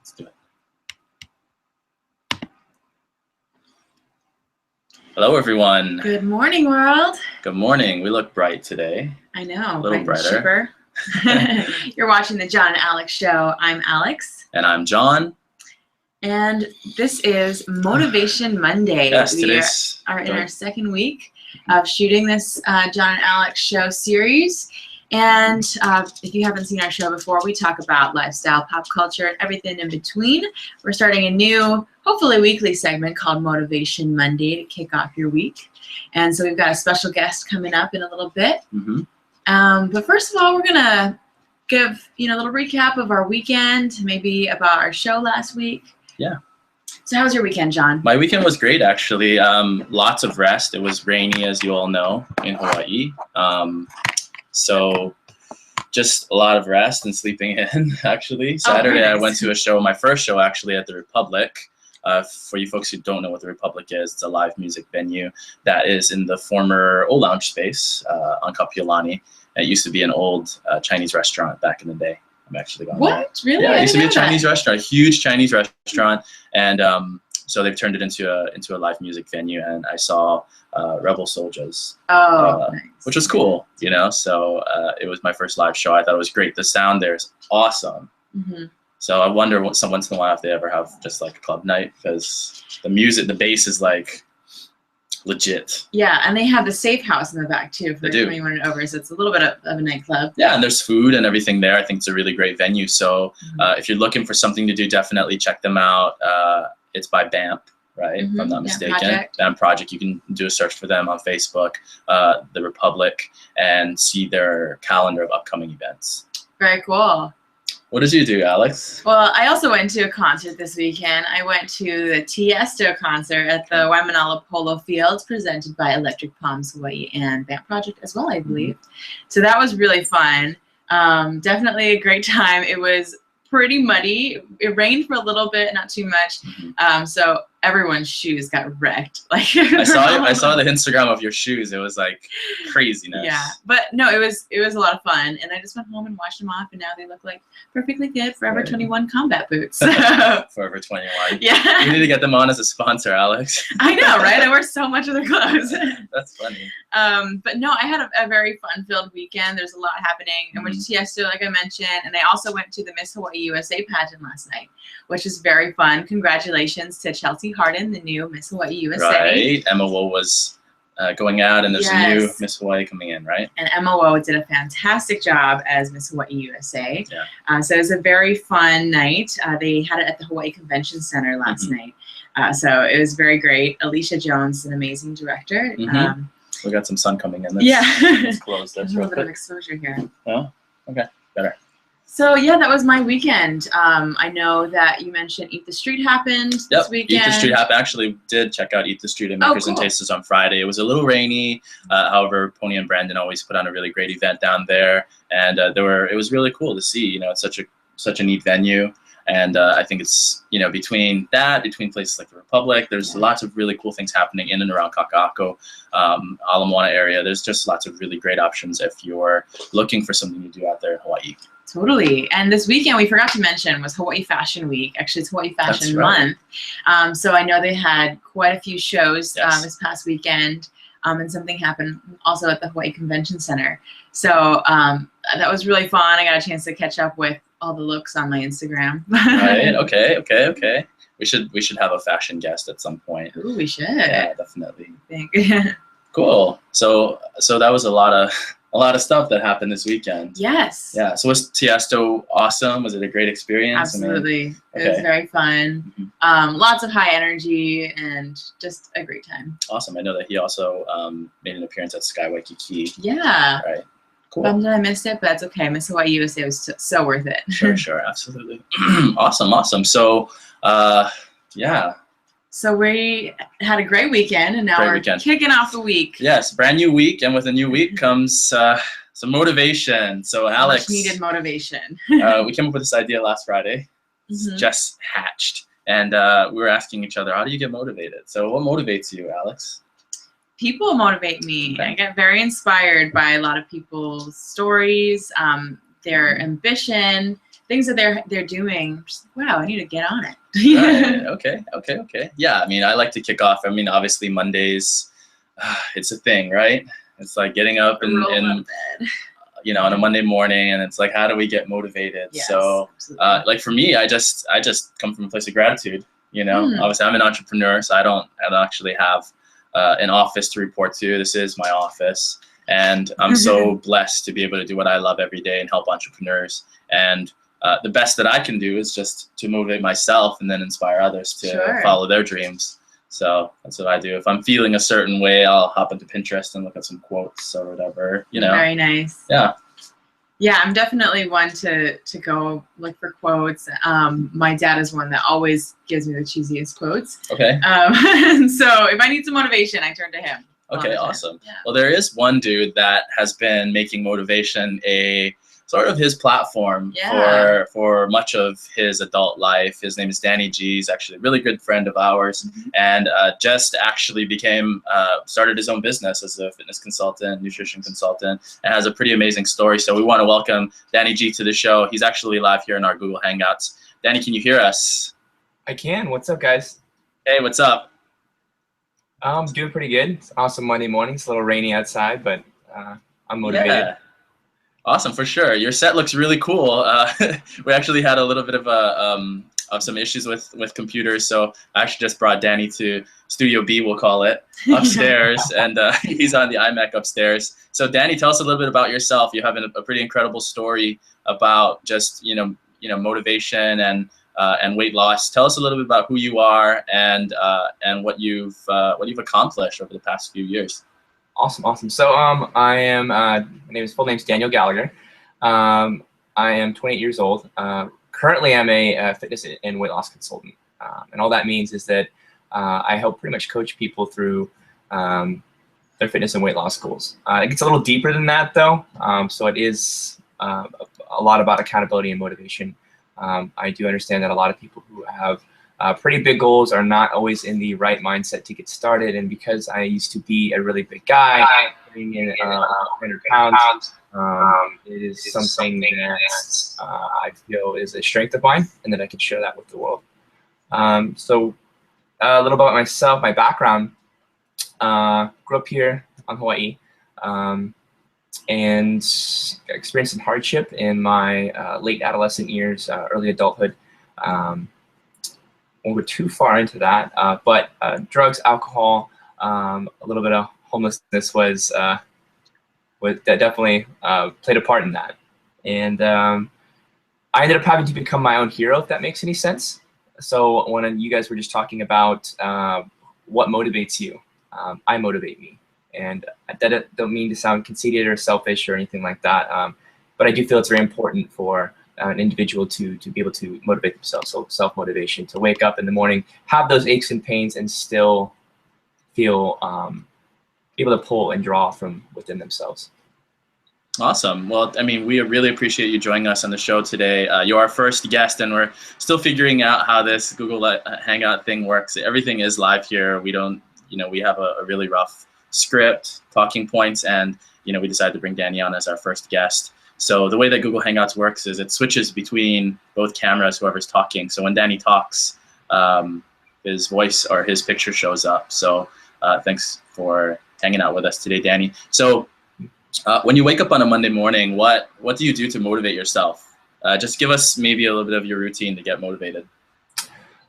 Let's do it. Hello, everyone. Good morning, world. Good morning. We look bright today. I know. A little brighter. You're watching the John and Alex Show. I'm Alex. And I'm John. And this is Motivation Monday. Yes, we are in our second week of shooting this John and Alex Show series. And if you haven't seen our show before, we talk about lifestyle, pop culture, and everything in between. We're starting a new, hopefully weekly segment called Motivation Monday to kick off your week. And so we've got a special guest coming up in a little bit. But first of all, we're going to give a little recap of our weekend, maybe about our show last week. Yeah. So how was your weekend, John? My weekend was great, actually. Lots of rest. It was rainy, as you all know, in Hawaii. So just a lot of rest and sleeping in, actually. Saturday, nice. I went to a show, my first show, actually, at the Republic. For you folks who don't know what the Republic is, it's a live music venue that is in the former old lounge space on Kapiolani. It used to be an old Chinese restaurant back in the day. I'm actually going What? Really? Yeah, it used to be a Chinese restaurant, a huge Chinese restaurant. And so they've turned it into a live music venue, and I saw Rebel Soldiers, nice. which was cool, So it was my first live show. I thought it was great. The sound there is awesome. So I wonder once in a while if they ever have just like a club night, because the music, the bass is like legit. Yeah, and they have the safe house in the back too for anyone and over, so it's a little bit of a nightclub. Yeah, and there's food and everything there. I think it's a really great venue. So if you're looking for something to do, definitely check them out. It's by BAMP, right? If I'm not mistaken. BAMP Project. You can do a search for them on Facebook, the Republic, and see their calendar of upcoming events. Very cool. What did you do, Alex? Well, I also went to a concert this weekend. I went to the Tiesto concert at the Waimanalo Polo Fields, presented by Electric Palms Hawaii and BAMP Project as well, I believe. So that was really fun. Definitely a great time. It was pretty muddy. It rained for a little bit, not too much. So everyone's shoes got wrecked. Like I saw the Instagram of your shoes. It was like craziness. Yeah, but no, it was a lot of fun. And I just went home and washed them off, and now they look like perfectly good Forever 21 combat boots. Forever 21. Yeah. You need to get them on as a sponsor, Alex. I know, right? I wear so much of their clothes. That's funny. But no, I had a very fun-filled weekend. There's a lot happening. I went to Tiesto, like I mentioned, and I also went to the Miss Hawaii USA pageant last night, which is very fun. Congratulations to Chelsea Harden, the new Miss Hawaii USA. Right. Emma Woe was going out, and there's a new Miss Hawaii coming in, right? And Emma Woe did a fantastic job as Miss Hawaii USA. Yeah. So it was a very fun night. They had it at the Hawaii Convention Center last night. So it was very great. Alicia Jones, an amazing director. We got some sun coming in. Let's close this a real little bit quick. of exposure here. Oh, okay. Better. So yeah, that was my weekend. I know that you mentioned Eat the Street happened this weekend. Eat the Street happened. Actually did check out Eat the Street at Makers and Tasters on Friday. It was a little rainy. However, Pony and Brandon always put on a really great event down there, and it was really cool to see. It's such a neat venue. And I think it's, between places like the Republic, there's lots of really cool things happening in and around Kaka'ako, Ala Moana area. There's just lots of really great options if you're looking for something to do out there in Hawaii. Totally. And this weekend, we forgot to mention, was Hawaii Fashion Week. Actually, it's Hawaii Fashion Month. So I know they had quite a few shows this past weekend. And something happened also at the Hawaii Convention Center. So that was really fun. I got a chance to catch up with all the looks on my Instagram. Right. Okay. We should have a fashion guest at some point. Ooh, we should. Yeah, definitely. I think. Cool. So that was a lot of stuff that happened this weekend. Yes. Yeah. So was Tiesto awesome? Was it a great experience? Absolutely. It was very fun. Lots of high energy and just a great time. Awesome. I know that he also made an appearance at Sky Waikiki. Yeah. Right. Cool. Bummed that I missed it, but that's okay. Miss Hawaii USA was so worth it. Sure. Absolutely. Awesome. So, yeah. So we had a great weekend, and now we're kicking off the week. Yes, brand new week, and with a new week comes some motivation. So Alex, much needed motivation. We came up with this idea last Friday. It's just hatched, and we were asking each other, how do you get motivated? So what motivates you, Alex? People motivate me. I get very inspired by a lot of people's stories, their ambition, things that they're doing. Just, wow, I need to get on it. Right. Okay. Yeah, I mean, I like to kick off. I mean, obviously Mondays, it's a thing, right? It's like getting up and on a Monday morning, and it's like, how do we get motivated? Yes, so like for me, I just come from a place of gratitude. Obviously I'm an entrepreneur, so I don't actually have an office to report to. This is my office, and I'm so blessed to be able to do what I love every day and help entrepreneurs. And the best that I can do is just to motivate myself and then inspire others to follow their dreams. So that's what I do. If I'm feeling a certain way, I'll hop into Pinterest and look at some quotes or whatever, Very nice. Yeah. Yeah, I'm definitely one to go look for quotes. My dad is one that always gives me the cheesiest quotes. Okay. So if I need some motivation, I turn to him. Okay, awesome. Yeah. Well, there is one dude that has been making motivation a sort of his platform for much of his adult life. His name is Danny G. He's actually a really good friend of ours, and just actually started his own business as a fitness consultant, nutrition consultant, and has a pretty amazing story. So we want to welcome Danny G to the show. He's actually live here in our Google Hangouts. Danny, can you hear us? I can. What's up, guys? Hey, what's up? I'm doing pretty good. It's an awesome Monday morning. It's a little rainy outside, but I'm motivated. Yeah. Awesome, for sure. Your set looks really cool. We actually had a little bit of some issues with computers, so I actually just brought Danny to Studio B, we'll call it, upstairs, and he's on the iMac upstairs. So Danny, tell us a little bit about yourself. You have a pretty incredible story about just motivation and weight loss. Tell us a little bit about who you are and what you've accomplished over the past few years. Awesome. So I am, my full name is Daniel Gallagher. I am 28 years old. Currently I'm a fitness and weight loss consultant. And all that means is that I help pretty much coach people through their fitness and weight loss goals. It gets a little deeper than that though. So it is a lot about accountability and motivation. I do understand that a lot of people who have pretty big goals are not always in the right mindset to get started, and because I used to be a really big guy, weighing in 100 pounds, it is something that I feel is a strength of mine, and that I can share that with the world. So a little about myself, my background. Grew up here on Hawaii, and experienced some hardship in my late adolescent years, early adulthood. Won't go too far into that, but drugs, alcohol, a little bit of homelessness was that definitely played a part in that. And I ended up having to become my own hero, if that makes any sense. So when you guys were just talking about what motivates you, I motivate me. And that don't mean to sound conceited or selfish or anything like that, but I do feel it's very important for an individual to be able to motivate themselves. So self-motivation, to wake up in the morning, have those aches and pains, and still feel able to pull and draw from within themselves. Awesome. Well, I mean, we really appreciate you joining us on the show today. You're our first guest, and we're still figuring out how this Google Hangout thing works. Everything is live here. We don't, we have a really rough script, talking points, and we decided to bring Danny on as our first guest. So the way that Google Hangouts works is it switches between both cameras, whoever's talking. So when Danny talks, his voice or his picture shows up. So thanks for hanging out with us today, Danny. So when you wake up on a Monday morning, what do you do to motivate yourself? Just give us maybe a little bit of your routine to get motivated.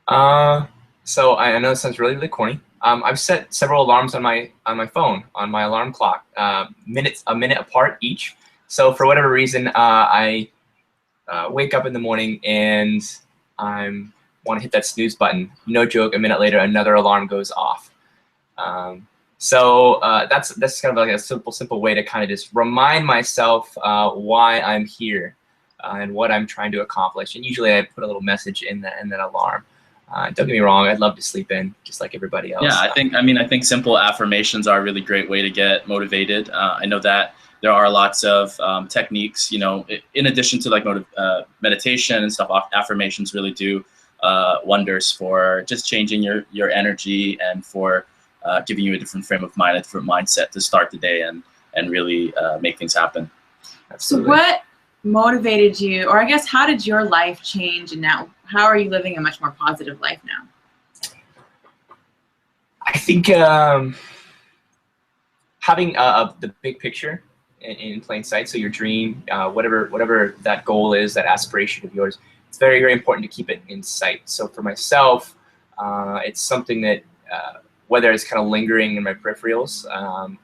So I know it sounds really, really corny. I've set several alarms on my phone, on my alarm clock, a minute apart each. So for whatever reason, I wake up in the morning and I want to hit that snooze button. No joke, a minute later, another alarm goes off. So that's kind of like a simple way to kind of just remind myself why I'm here and what I'm trying to accomplish. And usually I put a little message in that alarm. Don't get me wrong, I'd love to sleep in just like everybody else. Yeah, I think simple affirmations are a really great way to get motivated. I know that there are lots of techniques, in addition to like meditation and stuff. Affirmations really do wonders for just changing your energy and for giving you a different frame of mind, a different mindset to start the day and really make things happen. Absolutely. So motivated you, or I guess how did your life change, and now how are you living a much more positive life now? I think having the big picture in plain sight, so your dream, whatever that goal is, that aspiration of yours, it's very, very important to keep it in sight. So for myself, it's something that whether it's kind of lingering in my peripherals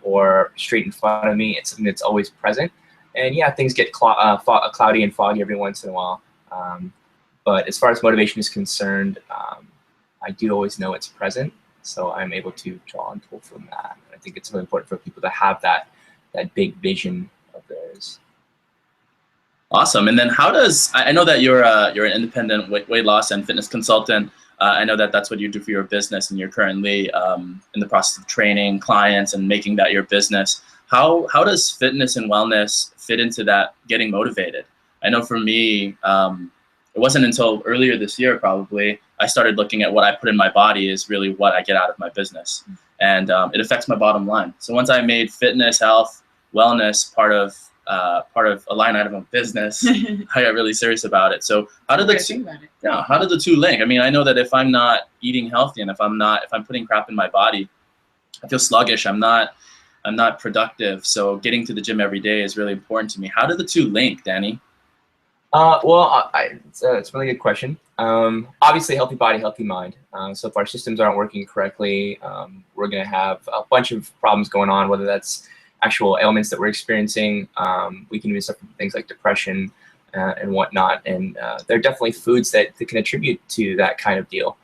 or straight in front of me, it's something that's always present. And yeah, things get cloudy and foggy every once in a while. But as far as motivation is concerned, I do always know it's present. So I'm able to draw and pull from that. I think it's really important for people to have that big vision of theirs. Awesome. And then how does, I know that you're an independent weight loss and fitness consultant. I know that that's what you do for your business, and you're currently in the process of training clients and making that your business. How does fitness and wellness fit into that getting motivated? I know for me, it wasn't until earlier this year probably I started looking at what I put in my body is really what I get out of my business. And it affects my bottom line. So once I made fitness, health, wellness part of a line item of business, I got really serious about it. So how did how did the two link? I mean, I know that if I'm not eating healthy and if I'm putting crap in my body, I feel sluggish. I'm not productive. So getting to the gym every day is really important to me. How did the two link, Danny? Well, it's a really good question. Obviously, healthy body, healthy mind. So if our systems aren't working correctly, we're going to have a bunch of problems going on, whether that's actual ailments that we're experiencing. We can even suffer from things like depression and whatnot. And there are definitely foods that can attribute to that kind of deal.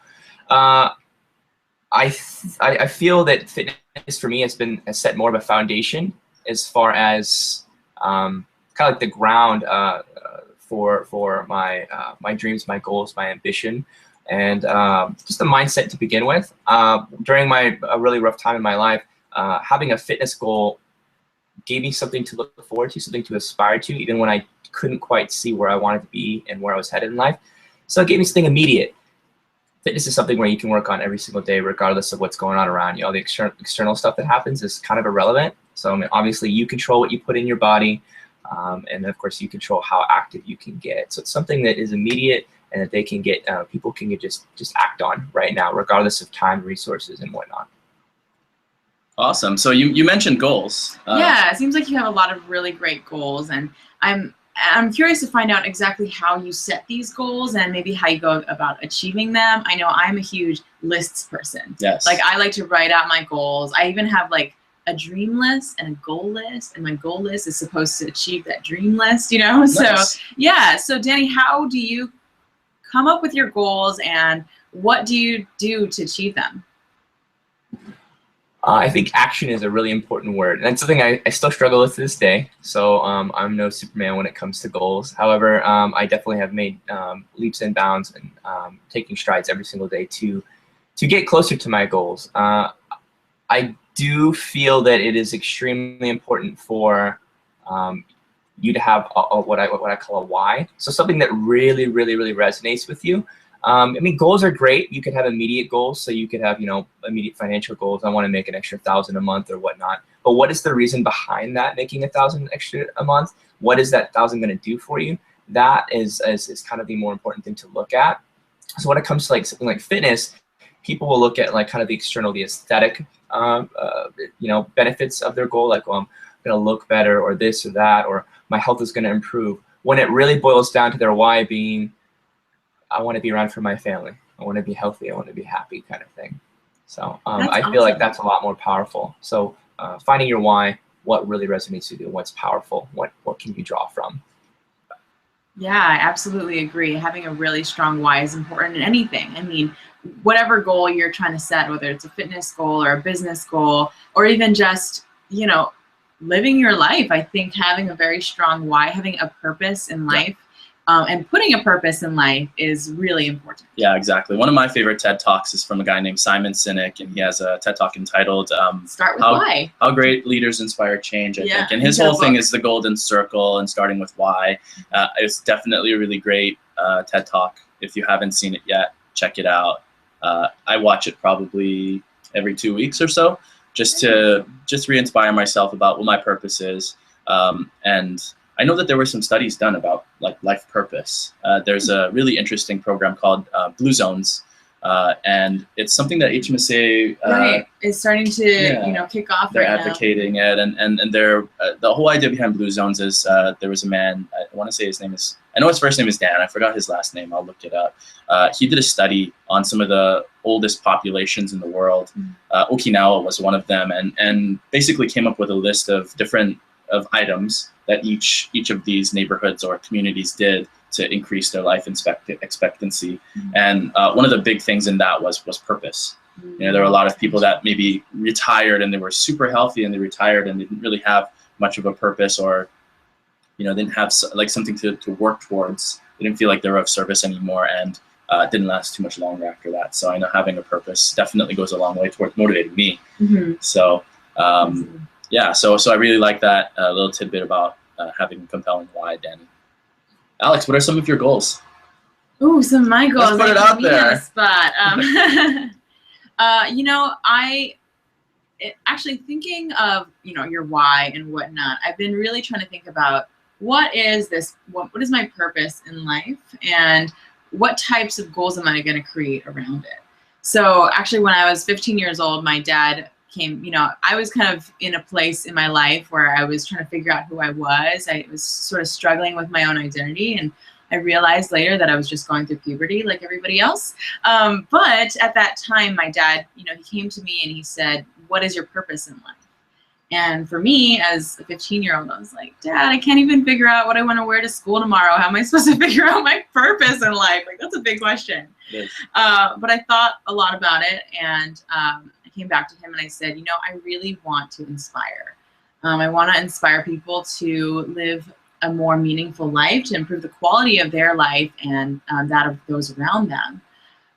I feel that fitness for me has set more of a foundation as far as kind of like the ground for my dreams, my goals, my ambition, and just the mindset to begin with. During a really rough time in my life, having a fitness goal gave me something to look forward to, something to aspire to, even when I couldn't quite see where I wanted to be and where I was headed in life. So it gave me something immediate. Fitness is something where you can work on every single day, regardless of what's going on around you. All the external stuff that happens is kind of irrelevant. So I mean, obviously, you control what you put in your body. And then of course you control how active you can get. So it's something that is immediate and that they can get, people can get just act on right now, regardless of time, resources, and whatnot. Awesome. So you mentioned goals. Yeah, it seems like you have a lot of really great goals, and I'm curious to find out exactly how you set these goals and maybe how you go about achieving them. I know I'm a huge lists person. Yes. Like I like to write out my goals. I even have like a dream list and a goal list, and my goal list is supposed to achieve that dream list, you know? Nice. So yeah, so Danny, how do you come up with your goals and what do you do to achieve them? I think action is a really important word, and that's something I still struggle with to this day. So I'm no Superman when it comes to goals. However, I definitely have made leaps and bounds and taking strides every single day to get closer to my goals. I do feel that it is extremely important for you to have what I call a why. So something that really, really, really resonates with you. I mean, goals are great. You could have immediate goals. So you could have, immediate financial goals. I want to make an extra $1,000 a month or whatnot. But what is the reason behind that, making $1,000 extra a month? What is that $1,000 going to do for you? That is kind of the more important thing to look at. So when it comes to like something like fitness, people will look at like kind of the external, the aesthetic, benefits of their goal. Like, well, I'm going to look better, or this or that, or my health is going to improve. When it really boils down to their why being, I want to be around for my family. I want to be healthy. I want to be happy, kind of thing. So I feel like that's a lot more powerful. So finding your why, what really resonates with you, what's powerful, what can you draw from? Yeah, I absolutely agree. Having a really strong why is important in anything. I mean, whatever goal you're trying to set, whether it's a fitness goal or a business goal, or even just, living your life, I think having a very strong why, having a purpose in life, and putting a purpose in life is really important. Yeah, exactly. One of my favorite TED Talks is from a guy named Simon Sinek, and he has a TED Talk entitled Start with Why. How Great Leaders Inspire Change, I think. And his whole thing is the golden circle and starting with why. It's definitely a really great TED Talk. If you haven't seen it yet, check it out. I watch it probably every 2 weeks or so, just to re-inspire myself about what my purpose is. And I know that there were some studies done about like life purpose. There's a really interesting program called Blue Zones, and it's something that HMSA is starting to kick off. They're right advocating now. it, and they're the whole idea behind Blue Zones is there was a man, I want to say his name is, I know his first name is Dan, I forgot his last name, I'll look it up. He did a study on some of the oldest populations in the world. Okinawa was one of them, and basically came up with a list of different items that each of these neighborhoods or communities did to increase their life expectancy. And one of the big things in that was purpose. There were a lot of people that maybe retired and they were super healthy, and they retired and they didn't really have much of a purpose, or didn't have like something to work towards. They didn't feel like they were of service anymore, and didn't last too much longer after that. So I know having a purpose definitely goes a long way towards motivating me. So yeah, so I really like that little tidbit about having a compelling why, Danny. Alex, what are some of your goals? Ooh, some of my goals. Let's put it out there. On the spot. Actually thinking of your why and whatnot, I've been really trying to think about what is my purpose in life, and what types of goals am I going to create around it. So actually, when I was 15 years old, my dad came, I was kind of in a place in my life where I was trying to figure out who I was. I was sort of struggling with my own identity, and I realized later that I was just going through puberty like everybody else. But at that time, my dad, he came to me and he said, "What is your purpose in life?" And for me, as a 15-year-old, I was like, "Dad, I can't even figure out what I want to wear to school tomorrow. How am I supposed to figure out my purpose in life?" Like, that's a big question. Yes. But I thought a lot about it, and I came back to him and I said, I really want to inspire. I want to inspire people to live a more meaningful life, to improve the quality of their life and that of those around them.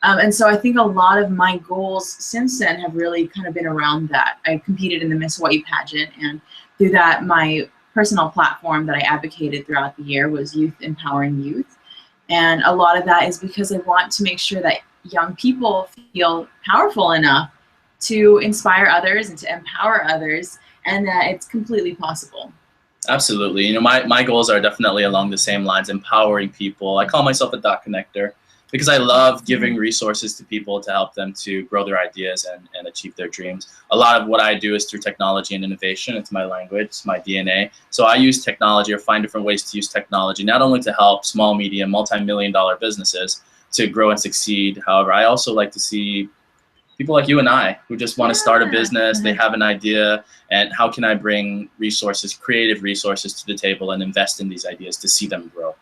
And so I think a lot of my goals since then have really kind of been around that. I competed in the Miss Hawaii pageant, and through that, my personal platform that I advocated throughout the year was Youth Empowering Youth. And a lot of that is because I want to make sure that young people feel powerful enough to inspire others and to empower others, and that it's completely possible. Absolutely. My goals are definitely along the same lines, empowering people. I call myself a dot connector because I love giving resources to people to help them to grow their ideas and achieve their dreams. A lot of what I do is through technology and innovation. It's my language, it's my DNA. So I use technology, or find different ways to use technology, not only to help small, medium, multi-million-dollar businesses to grow and succeed. However, I also like to see people like you and I who just want to start a business, they have an idea, and how can I bring resources, creative resources to the table and invest in these ideas to see them grow.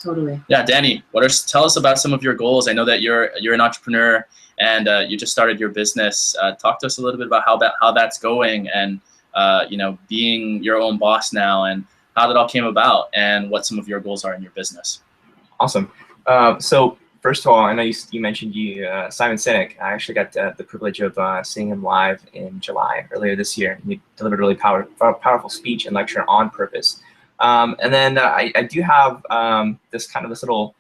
Totally. Yeah, Danny, tell us about some of your goals. I know that you're an entrepreneur, and you just started your business. Talk to us a little bit about how that's going, and being your own boss now, and how that all came about, and what some of your goals are in your business. Awesome. So first of all, I know you mentioned Simon Sinek. I actually got the privilege of seeing him live in July earlier this year. He delivered a really powerful speech and lecture on purpose. And then I do have this little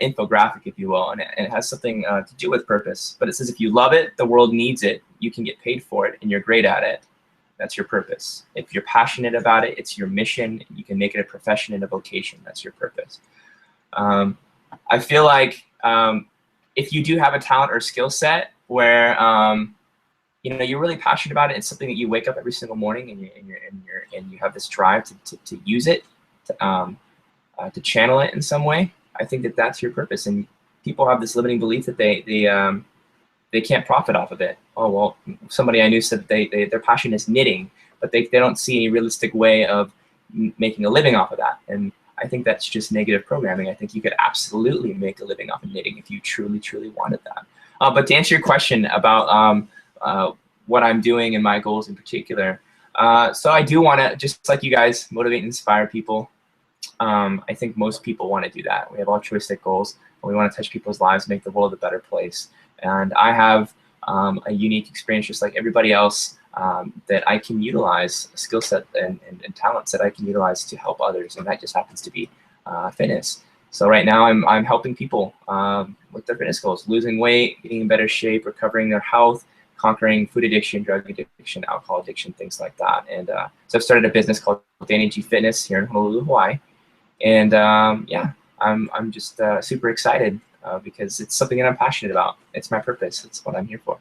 infographic, if you will, and it has something to do with purpose. But it says, if you love it, the world needs it, you can get paid for it, and you're great at it. That's your purpose. If you're passionate about it, it's your mission. You can make it a profession and a vocation. That's your purpose. I feel like if you do have a talent or skill set where you're really passionate about it, it's something that you wake up every single morning and you have this drive to use it, to channel it in some way. I think that that's your purpose. And people have this limiting belief that they can't profit off of it. Oh, well, somebody I knew said that their passion is knitting, but they don't see any realistic way of making a living off of that. And I think that's just negative programming. I think you could absolutely make a living off of knitting if you truly, truly wanted that. But to answer your question about what I'm doing and my goals in particular, so I do want to, just like you guys, motivate and inspire people. I think most people want to do that. We have altruistic goals, and we want to touch people's lives, make the world a better place. And I have a unique experience, just like everybody else, that I can utilize, a skill set and talents that I can utilize to help others, and that just happens to be fitness. So right now I'm helping people with their fitness goals, losing weight, getting in better shape, recovering their health, conquering food addiction, drug addiction, alcohol addiction, things like that. And so I've started a business called Danny G Fitness here in Honolulu, Hawaii. And yeah, I'm just super excited because it's something that I'm passionate about. It's my purpose. It's what I'm here for.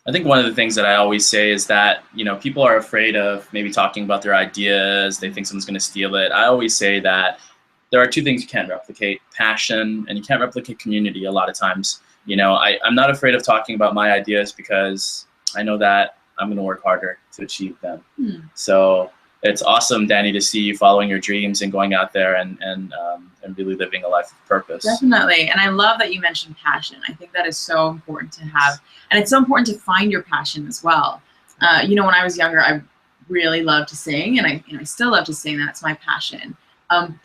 I think one of the things that I always say is that, you know, people are afraid of maybe talking about their ideas. They think someone's going to steal it. I always say that there are two things you can't replicate: passion, and you can't replicate community a lot of times. You know, I'm not afraid of talking about my ideas because I know that I'm going to work harder to achieve them. So it's awesome, Danny, to see you following your dreams and going out there and really living a life of purpose. Definitely. And I love that you mentioned passion. I think that is so important to have. And it's so important to find your passion as well. You know, when I was younger, I really loved to sing, and I still love to sing. That's my passion.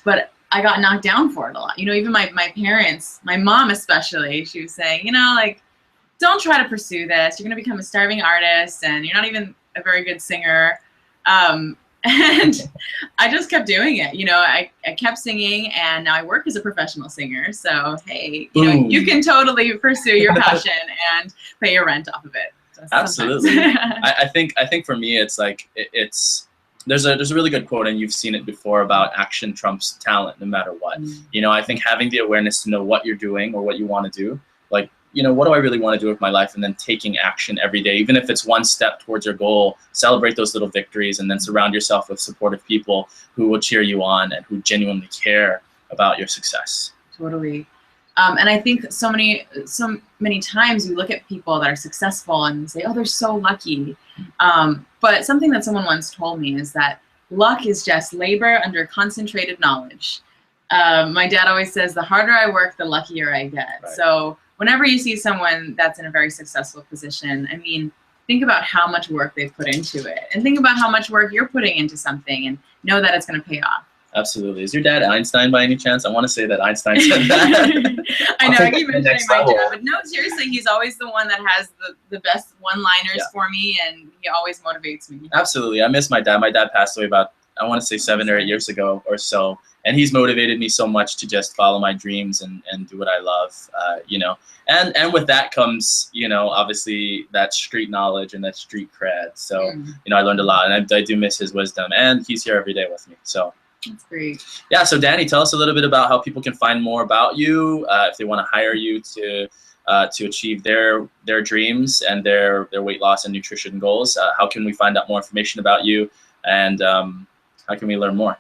But I got knocked down for it a lot. You know, even my parents, my mom especially, she was saying, you know, like, don't try to pursue this. You're going to become a starving artist, and you're not even a very good singer. And I just kept doing it. You know, I kept singing, and now I work as a professional singer. So, hey, you know, you can totally pursue your passion and pay your rent off of it. Absolutely. I think for me, it's like, there's a really good quote, and you've seen it before, about action trumps talent no matter what. You know, I think having the awareness to know what you're doing or what you want to do, like, you know, what do I really want to do with my life, and then taking action every day, even if it's one step towards your goal. Celebrate those little victories, and then surround yourself with supportive people who will cheer you on and who genuinely care about your success. Totally. And I think so many times you look at people that are successful and say, oh, they're so lucky. But something that someone once told me is that luck is just labor under concentrated knowledge. My dad always says, the harder I work, the luckier I get. Right. So whenever you see someone that's in a very successful position, I mean, think about how much work they've put into it, and think about how much work you're putting into something, and know that it's going to pay off. Absolutely. Is your dad Einstein by any chance? I want to say that Einstein said that. I know, I keep mentioning my dad, but no, seriously, he's always the one that has the best one-liners for me, and he always motivates me. Absolutely. I miss my dad. My dad passed away about, I want to say 7 or 8 years ago or so, and he's motivated me so much to just follow my dreams and do what I love, you know. And with that comes, you know, obviously that street knowledge and that street cred. So, you know, I learned a lot, and I do miss his wisdom, and he's here every day with me. So. That's great. Yeah, so Danny, tell us a little bit about how people can find more about you if they want to hire you to achieve their dreams and their weight loss and nutrition goals. How can we find out more information about you, and how can we learn more?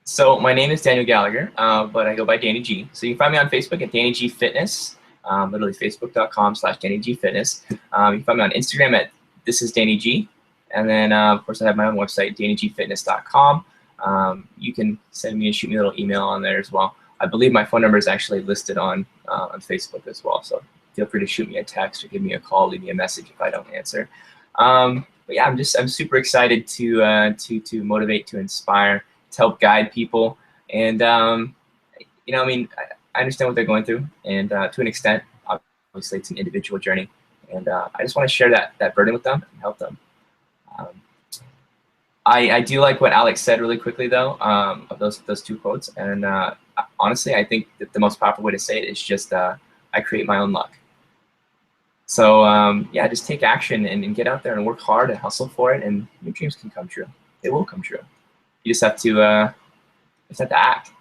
So my name is Daniel Gallagher, but I go by Danny G. So you can find me on Facebook at Danny G Fitness, literally facebook.com/Danny G Fitness. You can find me on Instagram at This Is Danny G, and then of course I have my own website, DannyGFitness.com. You can send me and shoot me a little email on there as well. I believe my phone number is actually listed on Facebook as well. So feel free to shoot me a text or give me a call, leave me a message if I don't answer. But yeah, I'm super excited to motivate, to inspire, to help guide people. And you know, I mean, I understand what they're going through, and to an extent, obviously it's an individual journey. And I just want to share that burden with them and help them. I do like what Alex said really quickly, though, of those two quotes. And honestly, I think that the most powerful way to say it is just I create my own luck. So yeah, just take action and get out there and work hard and hustle for it, and your dreams can come true. They will come true. You just have to act.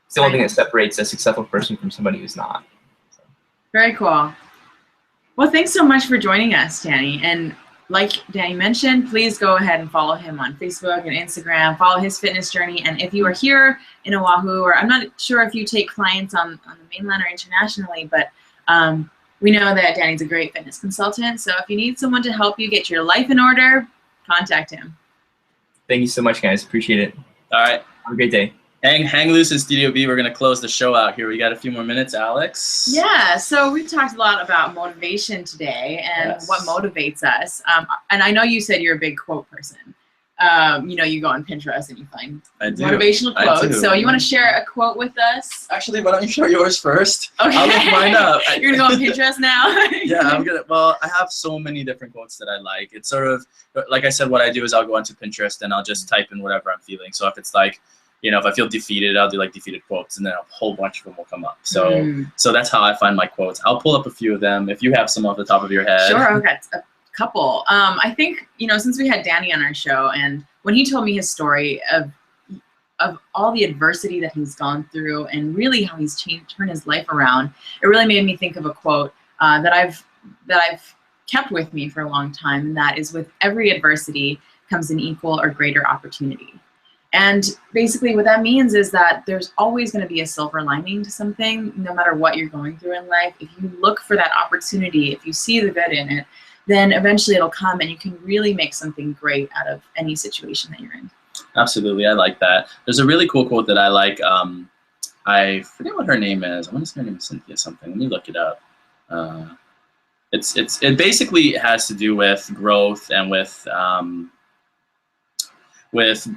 It's the only thing that separates a successful person from somebody who's not. So. Very cool. Well, thanks so much for joining us, Danny. And like Danny mentioned, please go ahead and follow him on Facebook and Instagram. Follow his fitness journey. And if you are here in Oahu, or I'm not sure if you take clients on the mainland or internationally, but we know that Danny's a great fitness consultant. So if you need someone to help you get your life in order, contact him. Thank you so much, guys. Appreciate it. All right. Have a great day. Hang loose in Studio B. We're going to close the show out here. We got a few more minutes, Alex. Yeah, so we've talked a lot about motivation today and what motivates us. And I know you said you're a big quote person. You know, you go on Pinterest and you find motivational quotes. So you want to share a quote with us? Actually, why don't you share yours first? Okay. I'll look mine up. You're going to go on Pinterest now? Yeah, well, I have so many different quotes that I like. It's sort of, like I said, what I do is I'll go onto Pinterest and I'll just type in whatever I'm feeling. So if it's like, you know, if I feel defeated, I'll do like defeated quotes, and then a whole bunch of them will come up. So so that's how I find my quotes. I'll pull up a few of them if you have some off the top of your head. Sure, okay. couple. I think, since we had Danny on our show, and when he told me his story of all the adversity that he's gone through and really how he's turned his life around, it really made me think of a quote that I've kept with me for a long time, and that is, with every adversity comes an equal or greater opportunity. And basically what that means is that there's always going to be a silver lining to something, no matter what you're going through in life. If you look for that opportunity, if you see the good in it, then eventually it'll come and you can really make something great out of any situation that you're in. Absolutely. I like that. There's a really cool quote that I like. I forget what her name is. I want to say her name is Cynthia something. Let me look it up. It basically has to do with growth and with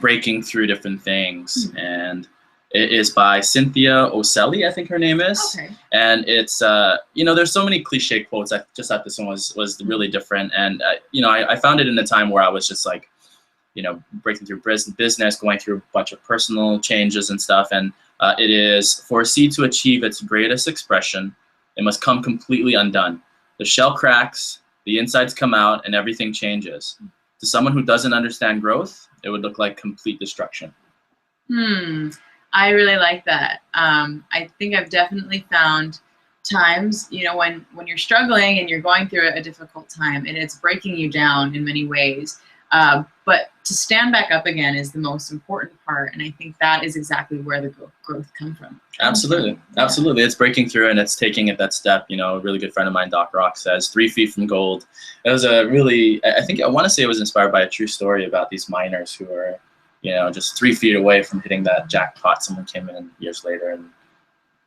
breaking through different things. And it is by Cynthia Ocelli, I think her name is. Okay. And it's, there's so many cliche quotes. I just thought this one was really different. And, I found it in a time where I was just like, breaking through business, going through a bunch of personal changes and stuff. And it is, for a seed to achieve its greatest expression, it must come completely undone. The shell cracks, the insides come out, and everything changes. To someone who doesn't understand growth, it would look like complete destruction. I really like that. I think I've definitely found times, when you're struggling and you're going through a difficult time and it's breaking you down in many ways. But to stand back up again is the most important part, and I think that is exactly where the growth comes from. Absolutely. Absolutely. It's breaking through and it's taking it that step. A really good friend of mine, Doc Rock, says 3 feet from gold. It was I want to say it was inspired by a true story about these miners who were, just 3 feet away from hitting that jackpot. Someone came in years later and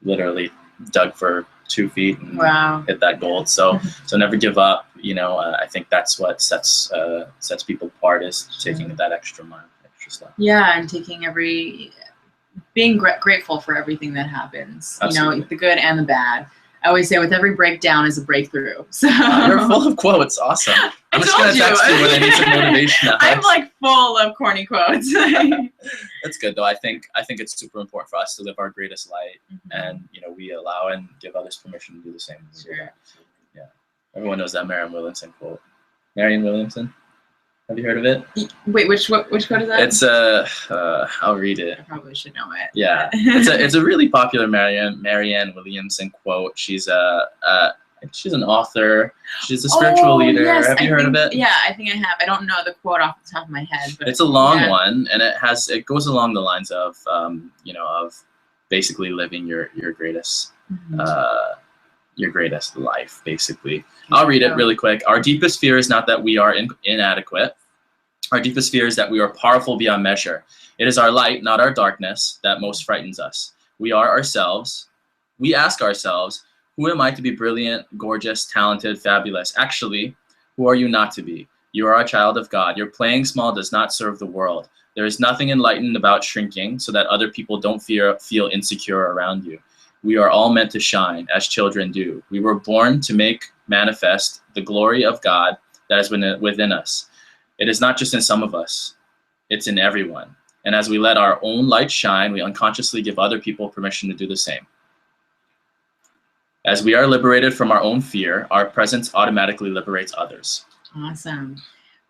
literally dug for 2 feet and hit that gold. So never give up. I think that's what sets people apart, is taking that extra mile, extra step. Yeah, and being grateful for everything that happens. Absolutely. The good and the bad. I always say, with every breakdown is a breakthrough. So you're full of quotes. Awesome. I'm just gonna text you when I need some motivation. I'm like full of corny quotes. That's good though. I think it's super important for us to live our greatest light, and we allow and give others permission to do the same. Sure. Yeah. Everyone knows that Marianne Williamson quote. Marianne Williamson. Have you heard of it? Wait, which quote is that? It's I'll read it. I probably should know it. Yeah, it's a really popular Marianne Williamson quote. She's an author. She's a spiritual leader. Yes, have you heard of it? Yeah, I think I have. I don't know the quote off the top of my head, but it's a long one, and it goes along the lines of of basically living your greatest life, basically. I'll read it really quick. Our deepest fear is not that we are inadequate. Our deepest fear is that we are powerful beyond measure. It is our light, not our darkness, that most frightens us. We are ourselves. We ask ourselves, who am I to be brilliant, gorgeous, talented, fabulous? Actually, who are you not to be? You are a child of God. Your playing small does not serve the world. There is nothing enlightened about shrinking so that other people don't feel insecure around you. We are all meant to shine, as children do. We were born to make manifest the glory of God that is within us. It is not just in some of us, it's in everyone. And as we let our own light shine, we unconsciously give other people permission to do the same. As we are liberated from our own fear, our presence automatically liberates others. Awesome.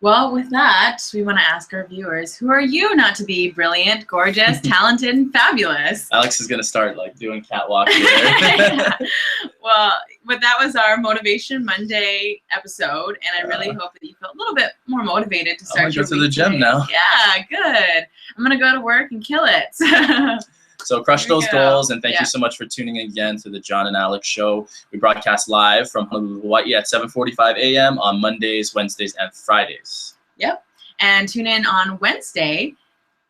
Well, with that, we want to ask our viewers, who are you not to be brilliant, gorgeous, talented, and fabulous? Alex is going to start doing catwalk here. Yeah. Well, but that was our Motivation Monday episode, and I really hope that you feel a little bit more motivated to start your week. I'm going to go to the gym now. Yeah, good. I'm going to go to work and kill it. So crush those goals, and thank you so much for tuning in again to the John and Alex Show. We broadcast live from Honolulu, Hawaii at 7:45 a.m. on Mondays, Wednesdays, and Fridays. Yep. And tune in on Wednesday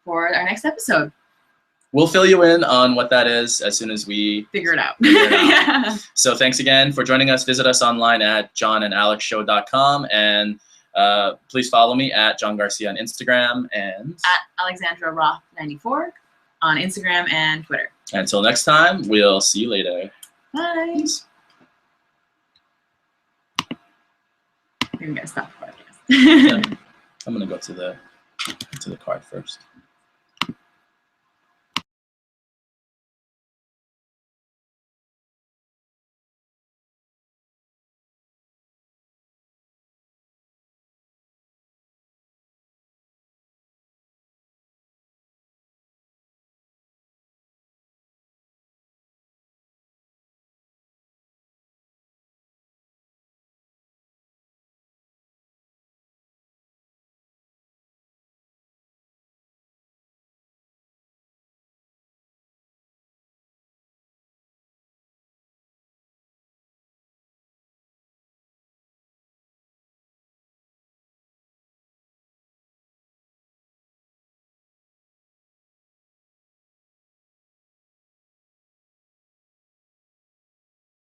for our next episode. We'll fill you in on what that is as soon as we figure it out. Yeah. So thanks again for joining us. Visit us online at JohnandAlexShow.com, and please follow me at John Garcia on Instagram and at Alexandra Roth 94 on Instagram and Twitter. Until next time, we'll see you later. Bye. Peace. You're gonna stop the podcast. I'm gonna go to the card first.